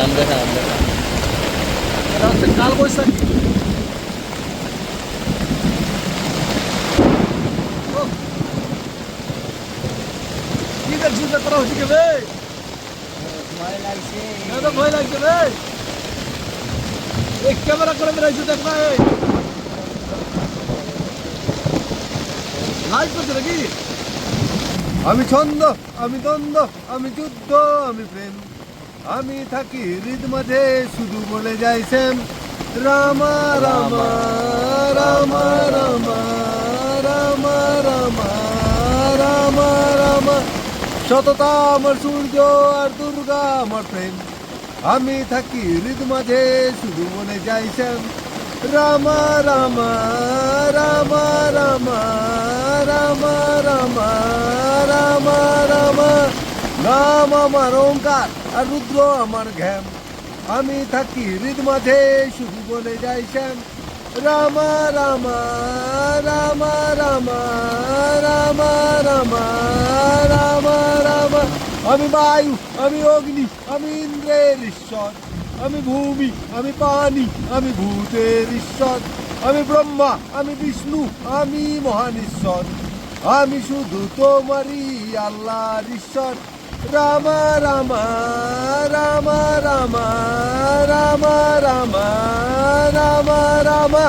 আম দেখা আম দেখা। এটা হচ্ছে কাল বৈশাখী। কি দেখছিস তোরা ওদিকে বে? ভয় লাগছে। তো ভয় লাগছে বে। এই ক্যামেরা করে বেড়াইছো দেখ না এই লাইভ করছে নাকি? আমি ছন্দ, আমি দ্বন্দ্ব, আমি যুদ্ধ, আমি প্রেম, আমি থাকি হৃদ মাঝে শুধু বলে যাই শ্যাম রামা রামা রামা রামা রামা রামা রামা রামা। সততা আমার সূর্য আর দুর্গা আমার প্রেম, আমি থাকি হৃদ মাঝে শুধু বলে যাই শ্যাম রামা রামা রামা রামা রামা রামা রামা রামা। নাম আমার ওঙ্কার আর রুদ্র আমার ঘ্যাম, আমি থাকি হৃদ মাঝে শুধু বলে যাই শ্যাম রামা রামা রামা রামা রামা রামা রামা রামা। আমি বায়ু, আমি অগ্নি, আমি ইন্দ্রের ঈশ্বর, আমি ভূমি, আমি পানি, আমি ভূতের ঈশ্বর, আমি ব্রহ্মা, আমি বিষ্ণু, আমি মহান ঈশ্বর, আমি শুধু তোমারই আল্লাহর ঈশ্বর রামা রামা রামা রামা রামা রামা রামা রামা।